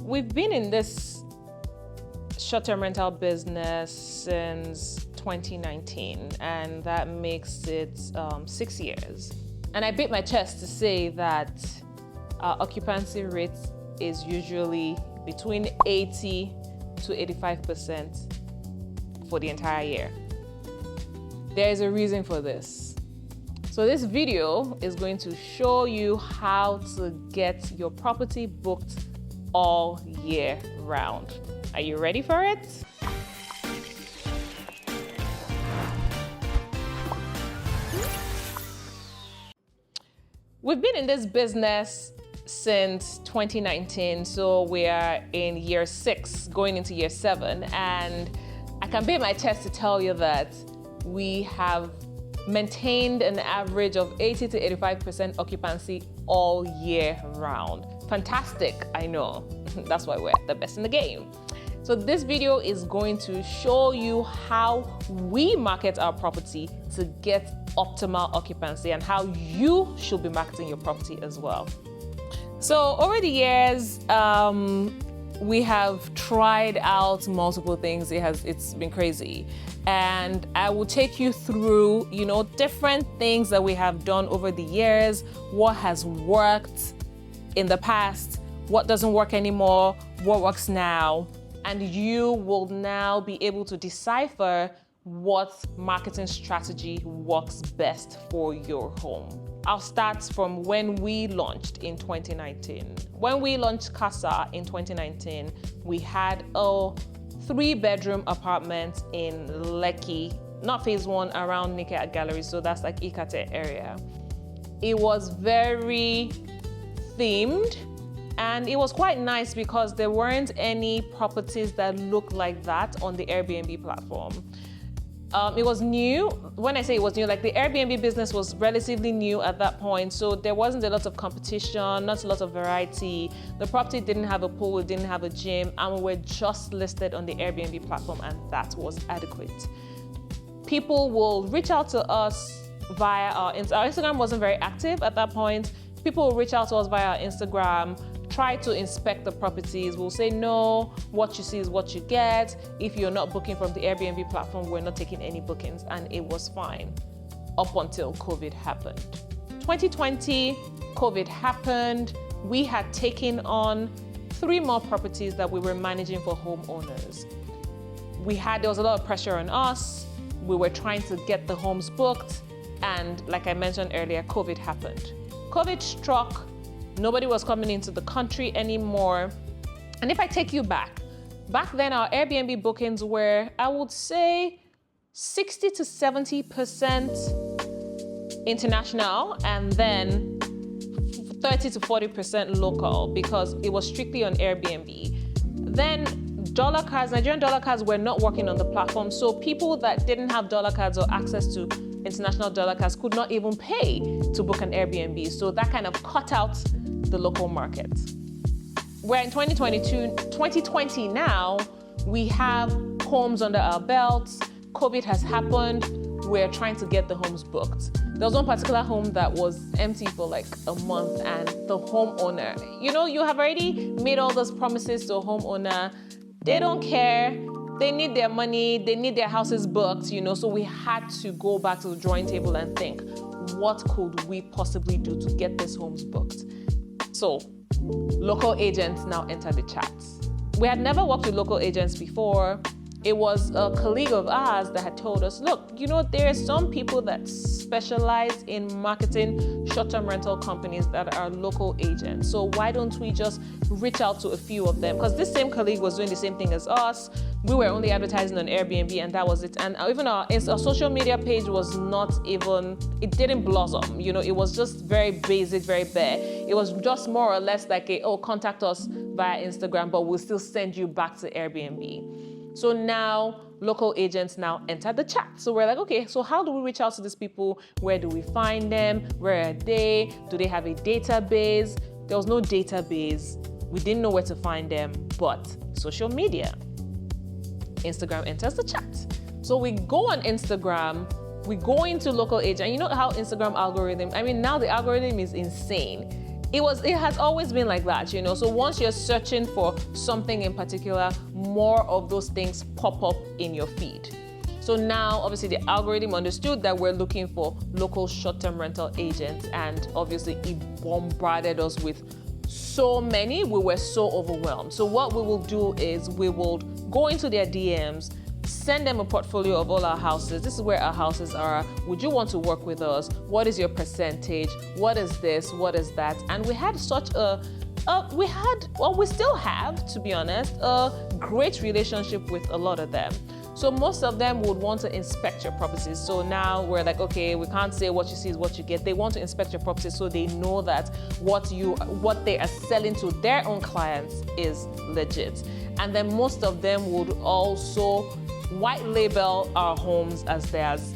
we've been in this short-term rental business since 2019, and that makes it 6 years. And I beat my chest to say that our occupancy rate is usually between 80 to 85% for the entire year. There is a reason for this. So this video is going to show you how to get your property booked all year round. Are you ready for it? We've been in this business since 2019, so we are in year 6, going into year 7, and I can beat my chest to tell you that we have maintained an average of 80 to 85% occupancy all year round. Fantastic, I know. That's why we're the best in the game. So this video is going to show you how we market our property to get optimal occupancy and how you should be marketing your property as well. So over the years, we have tried out multiple things. It's been crazy. And I will take you through, different things that we have done over the years, what has worked in the past, what doesn't work anymore, what works now. And you will now be able to decipher what marketing strategy works best for your home. I'll start from when we launched in 2019. When we launched Casa in 2019, we had a 3-bedroom apartment in Lekki, not phase 1, around Nike Gallery, so that's like Ikate area. It was very themed, and it was quite nice because there weren't any properties that looked like that on the Airbnb platform. It was new. When I say it was new, like the Airbnb business was relatively new at that point, so there wasn't a lot of competition, not a lot of variety. The property didn't have a pool, it didn't have a gym, and we were just listed on the Airbnb platform, and that was adequate. People will reach out to us via our Instagram wasn't very active at that point. People will reach out to us via our Instagram, try to inspect the properties. We'll say, no, what you see is what you get. If you're not booking from the Airbnb platform, we're not taking any bookings, and it was fine up until COVID happened. 2020, COVID happened. We had taken on 3 more properties that we were managing for homeowners. There was a lot of pressure on us. We were trying to get the homes booked, and like I mentioned earlier, COVID happened. COVID struck. Nobody was coming into the country anymore. And if I take you back then our Airbnb bookings were, I would say, 60 to 70% international, and then 30 to 40% local, because it was strictly on Airbnb. Then Nigerian dollar cards were not working on the platform, so people that didn't have dollar cards or access to international dollar cards could not even pay to book an Airbnb. So that kind of cut out the local market. We're in 2020 now. We have homes under our belts. COVID has happened. We're trying to get the homes booked. There was one particular home that was empty for like a month, and the homeowner, you have already made all those promises to a homeowner. They don't care. They need their money. They need their houses booked, so we had to go back to the drawing table and think, what could we possibly do to get these homes booked? So local agents now enter the chat. We had never worked with local agents before. It was a colleague of ours that had told us, look, there are some people that specialize in marketing short-term rental companies that are local agents. So why don't we just reach out to a few of them? Because this same colleague was doing the same thing as us. We were only advertising on Airbnb, and that was it. And even our social media page was it didn't blossom. It was just very basic, very bare. It was just more or less like contact us via Instagram, but we'll still send you back to Airbnb. So now local agents now enter the chat. So we're like, okay, so how do we reach out to these people? Where do we find them? Where are they? Do they have a database? There was no database. We didn't know where to find them, but social media. Instagram enters the chat. So we go on Instagram, we go into local agent. And you know how Instagram algorithm, now the algorithm is insane. It has always been like that, you know. So once you're searching for something in particular, more of those things pop up in your feed. So now, obviously, the algorithm understood that we're looking for local short-term rental agents, and obviously it bombarded us with so many. We were so overwhelmed. So what we will do is we will go into their DMs, send them a portfolio of all our houses. This is where our houses are. Would you want to work with us? What is your percentage? What is this? What is that? And we had such we still have, to be honest, a great relationship with a lot of them. So most of them would want to inspect your properties. So now we're like, okay, we can't say what you see is what you get. They want to inspect your properties so they know that what they are selling to their own clients is legit. And then most of them would also white label our homes as theirs.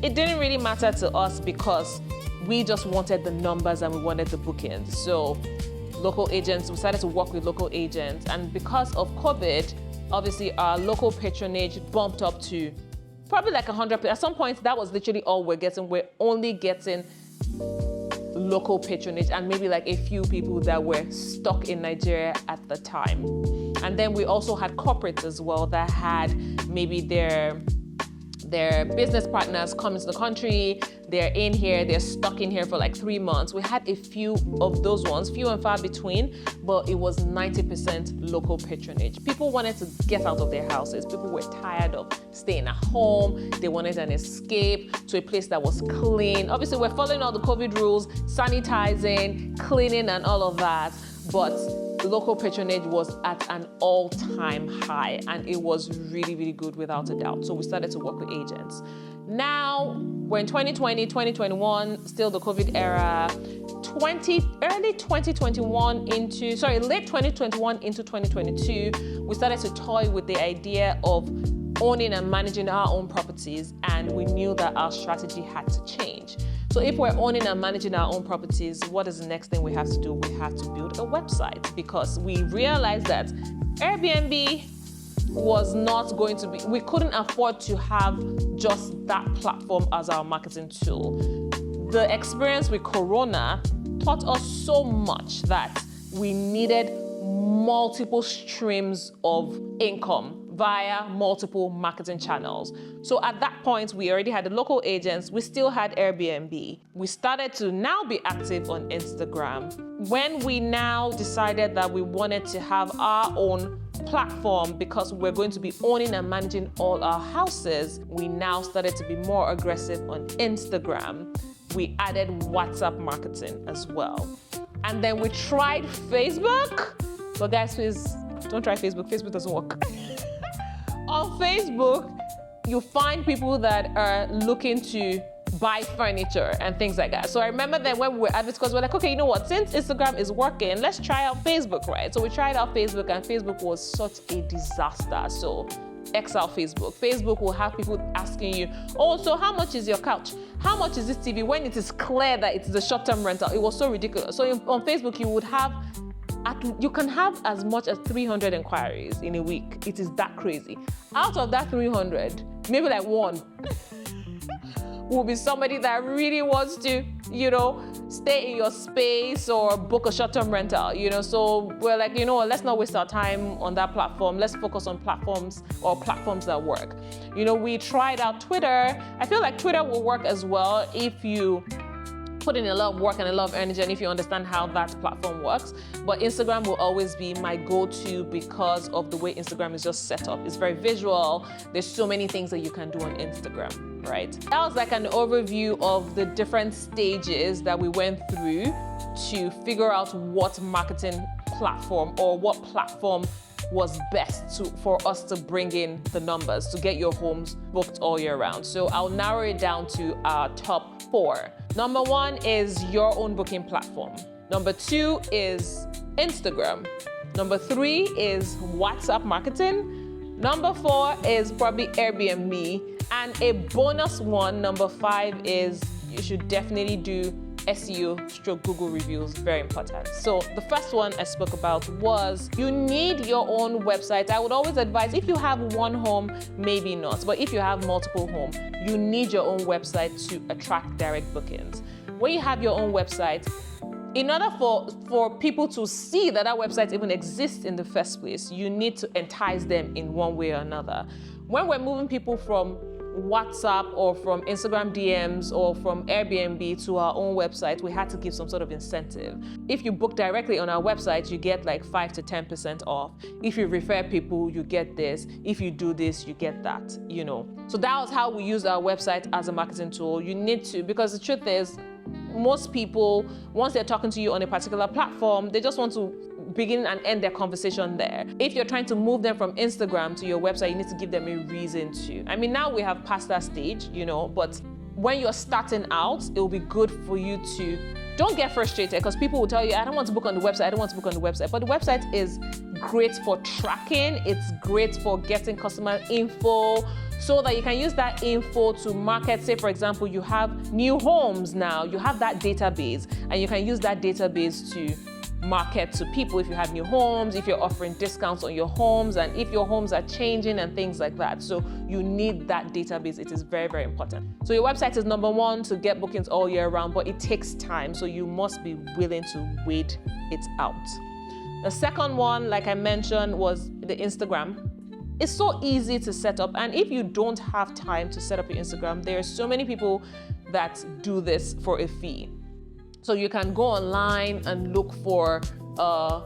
It didn't really matter to us because we just wanted the numbers and we wanted the bookings. So local agents, we started to work with local agents. And because of COVID, obviously our local patronage bumped up to probably like 100. At some point, that was literally all we're getting. We're only getting local patronage and maybe like a few people that were stuck in Nigeria at the time. And then we also had corporates as well that had maybe their business partners come into the country, they're in here, they're stuck in here for like 3 months. We had a few of those ones, few and far between, but it was 90% local patronage. People wanted to get out of their houses. People were tired of staying at home. They wanted an escape to a place that was clean. Obviously, we're following all the COVID rules, sanitizing, cleaning, and all of that, but local patronage was at an all-time high, and it was really, really good without a doubt. So we started to work with agents. Now we're in 2020, 2021, still the COVID era. Late 2021 into 2022, we started to toy with the idea of owning and managing our own properties, and we knew that our strategy had to change. So if we're owning and managing our own properties, what is the next thing we have to do? We have to build a website, because we realized that Airbnb was not going to be, we couldn't afford to have just that platform as our marketing tool. The experience with Corona taught us so much that we needed multiple streams of income via multiple marketing channels. So at that point, we already had the local agents, we still had Airbnb. We started to now be active on Instagram. When we now decided that we wanted to have our own platform because we're going to be owning and managing all our houses, we now started to be more aggressive on Instagram. We added WhatsApp marketing as well. And then we tried Facebook, but guys, please don't try Facebook. Facebook doesn't work. On Facebook, you find people that are looking to buy furniture and things like that. So I remember that when we were advertising, because we're like, okay, you know what, since Instagram is working, let's try out Facebook, right? So we tried out Facebook, and Facebook was such a disaster. So X out Facebook. Facebook will have people asking you, oh, so how much is your couch? How much is this TV? When it is clear that it is a short-term rental. It was so ridiculous. So on Facebook, you can have as much as 300 inquiries in a week. It is that crazy. Out of that 300, maybe like one will be somebody that really wants to, stay in your space or book a short-term rental, So we're like, let's not waste our time on that platform. Let's focus on platforms that work. We tried out Twitter. I feel like Twitter will work as well if you put in a lot of work and a lot of energy, and if you understand how that platform works. But Instagram will always be my go-to because of the way Instagram is just set up. It's very visual. There's so many things that you can do on Instagram, right? That was like an overview of the different stages that we went through to figure out what marketing platform or what platform was best for us to bring in the numbers to get your homes booked all year round. So I'll narrow it down to our top 4. Number 1 is your own booking platform. Number 2 is Instagram. Number 3 is WhatsApp marketing. Number 4 is probably Airbnb. And a bonus one, number 5, is you should definitely do SEO/Google reviews. Very important. So the first one I spoke about was you need your own website. I would always advise, if you have one home, maybe not, but if you have multiple homes, you need your own website to attract direct bookings. When you have your own website, In order for people to see that that website even exists in the first place, you need to entice them in one way or another. When we're moving people from WhatsApp or from Instagram DMs or from Airbnb to our own website, we had to give some sort of incentive. If you book directly on our website, you get like 5 to 10% off. If you refer people, you get this. If you do this, you get that, you know. So that was how we used our website as a marketing tool. You need to, because the truth is, most people, once they're talking to you on a particular platform, they just want to begin and end their conversation there. If you're trying to move them from Instagram to your website, you need to give them a reason to. I mean, now we have passed that stage, you know, but when you're starting out, it will be good for you to, don't get frustrated, because people will tell you, I don't want to book on the website, I don't want to book on the website. But the website is great for tracking, it's great for getting customer info, so that you can use that info to market. Say, for example, you have new homes now, you have that database, and you can use that database to market to people if you have new homes, if you're offering discounts on your homes, and if your homes are changing and things like that. So you need that database. It is very, very important. So your website is number one to get bookings all year round, but it takes time. So you must be willing to wait it out. The second one, like I mentioned, was the Instagram. It's so easy to set up. And if you don't have time to set up your Instagram, there are so many people that do this for a fee. So you can go online and look for a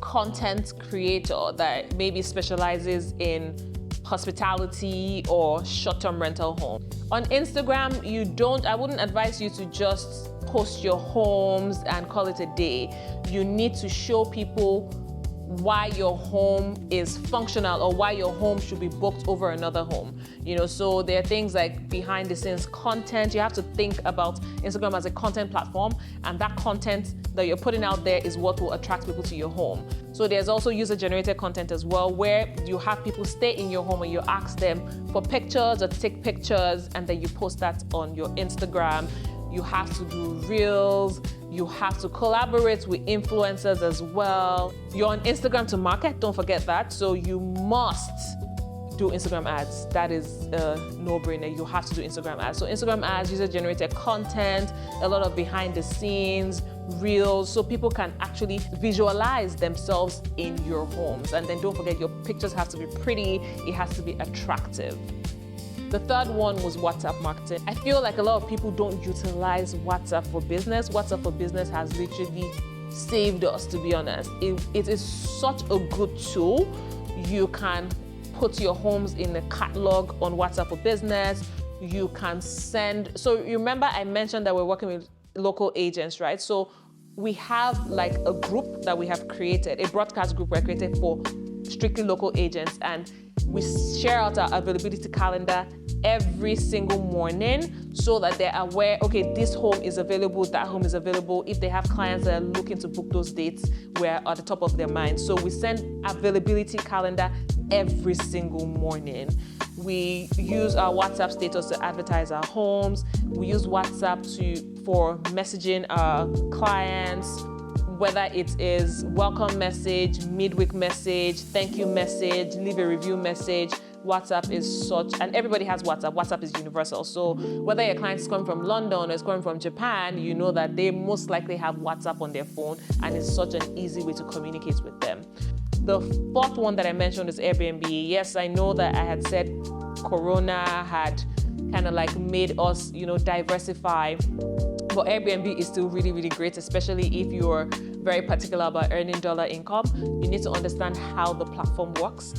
content creator that maybe specializes in hospitality or short-term rental home. On Instagram, I wouldn't advise you to just post your homes and call it a day. You need to show people why your home is functional or why your home should be booked over another home. You know, so there are things like behind the scenes content. You have to think about Instagram as a content platform, and that content that you're putting out there is what will attract people to your home. So there's also user-generated content as well, where you have people stay in your home and you ask them for pictures or take pictures, and then you post that on your Instagram. You have to do reels. You have to collaborate with influencers as well. You're on Instagram to market, don't forget that. So you must do Instagram ads. That is a no-brainer. You have to do Instagram ads. So Instagram ads, user-generated content, a lot of behind the scenes, reels, so people can actually visualize themselves in your homes. And then don't forget, your pictures have to be pretty. It has to be attractive. The third one was WhatsApp marketing. I feel like a lot of people don't utilize WhatsApp for business. WhatsApp for business has literally saved us, to be honest. It is such a good tool. You can put your homes in a catalog on WhatsApp for business. You can send, so you remember I mentioned that we're working with local agents, right? So we have like a group that we have created, a broadcast group we created for strictly local agents, and we share out our availability calendar every single morning so that they're aware, okay, this home is available, that home is available. If they have clients that are looking to book those dates, we're at the top of their mind. So we send availability calendar every single morning. We use our WhatsApp status to advertise our homes. We use WhatsApp for messaging our clients, whether it is welcome message, midweek message, thank you message, leave a review message. WhatsApp is such, and everybody has WhatsApp. WhatsApp is universal. So whether your client is coming from London or is coming from Japan, you know that they most likely have WhatsApp on their phone, and it's such an easy way to communicate with them. The fourth one that I mentioned is Airbnb. Yes, I know that I had said Corona had kind of like made us, diversify. But Airbnb is still really, really great, especially if you're very particular about earning dollar income. You need to understand how the platform works.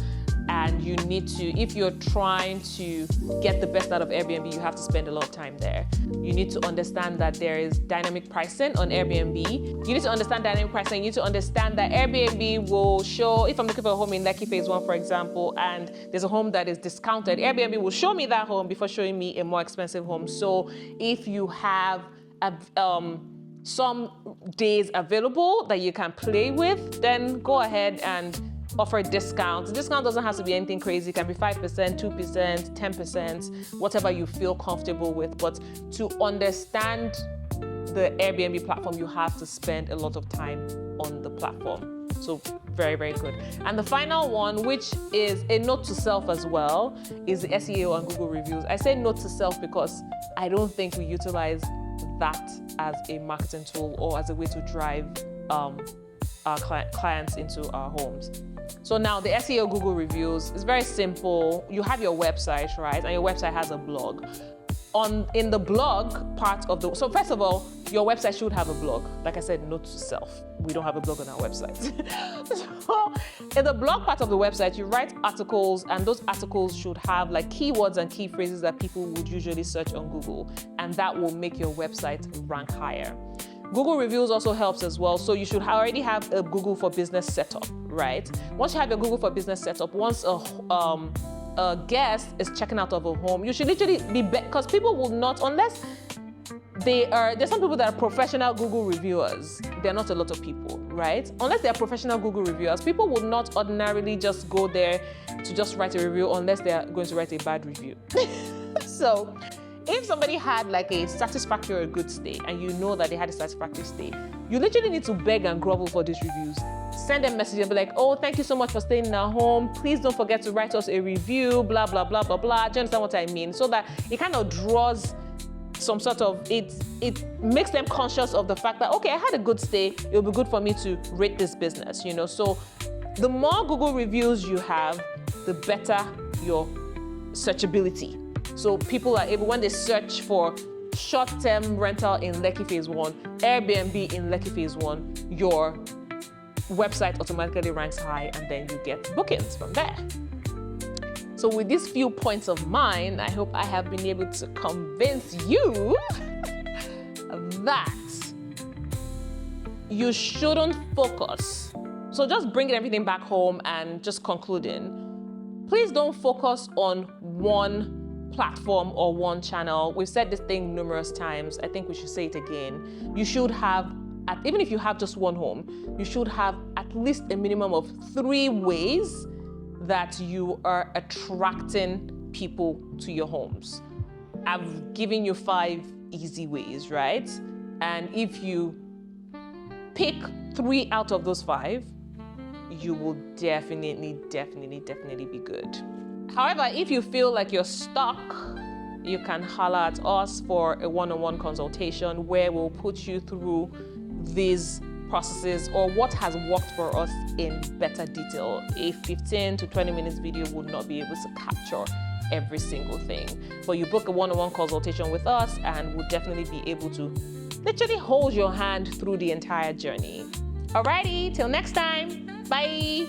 And you need to, if you're trying to get the best out of Airbnb, you have to spend a lot of time there. You need to understand that there is dynamic pricing on Airbnb. You need to understand dynamic pricing. You need to understand that Airbnb will show, if I'm looking for a home in Lekki Phase 1, for example, and there's a home that is discounted, Airbnb will show me that home before showing me a more expensive home. So if you have some days available that you can play with, then go ahead and offer discounts. The discount doesn't have to be anything crazy. It can be 5%, 2%, 10%, whatever you feel comfortable with. But to understand the Airbnb platform, you have to spend a lot of time on the platform. So very, very good. And the final one, which is a note to self as well, is the SEO and Google reviews. I say note to self because I don't think we utilize that as a marketing tool or as a way to drive our clients into our homes. So now the SEO Google reviews is very simple. You have your website, right? And your website has a blog. In the blog part of so first of all, your website should have a blog. Like I said, note to self, we don't have a blog on our website. So in the blog part of the website, you write articles, and those articles should have like keywords and key phrases that people would usually search on Google, and that will make your website rank higher. Google reviews also helps as well. So you should already have a Google for Business setup, right? Once you have your Google for Business setup, once a guest is checking out of a home, you should literally because people will not, unless there's some people that are professional Google reviewers. They're not a lot of people, right? Unless they're professional Google reviewers, people will not ordinarily just go there to just write a review unless they're going to write a bad review. So if somebody had like a satisfactory or a good stay, and you know that they had a satisfactory stay, you literally need to beg and grovel for these reviews. Send them a message and be like, oh, thank you so much for staying in our home. Please don't forget to write us a review, blah, blah, blah, blah, blah. Do you understand what I mean? So that it kind of draws some sort of, it makes them conscious of the fact that, okay, I had a good stay. It'll be good for me to rate this business, you know? So the more Google reviews you have, the better your searchability. So people are able, when they search for short-term rental in Lekki Phase 1, Airbnb in Lekki Phase 1, your website automatically ranks high, and then you get bookings from there. So with these few points of mine, I hope I have been able to convince you that you shouldn't focus. So just bringing everything back home and just concluding, please don't focus on one platform or one channel. We've said this thing numerous times. I think we should say it again. You should have, even if you have just one home, you should have at least a minimum of 3 ways that you are attracting people to your homes. I've given you 5 easy ways, right? And if you pick 3 out of those 5, you will definitely be good. However, if you feel like you're stuck, you can holler at us for a one-on-one consultation where we'll put you through these processes or what has worked for us in better detail. A 15 to 20 minutes video would not be able to capture every single thing. But you book a one-on-one consultation with us and we'll definitely be able to literally hold your hand through the entire journey. Alrighty, till next time, bye.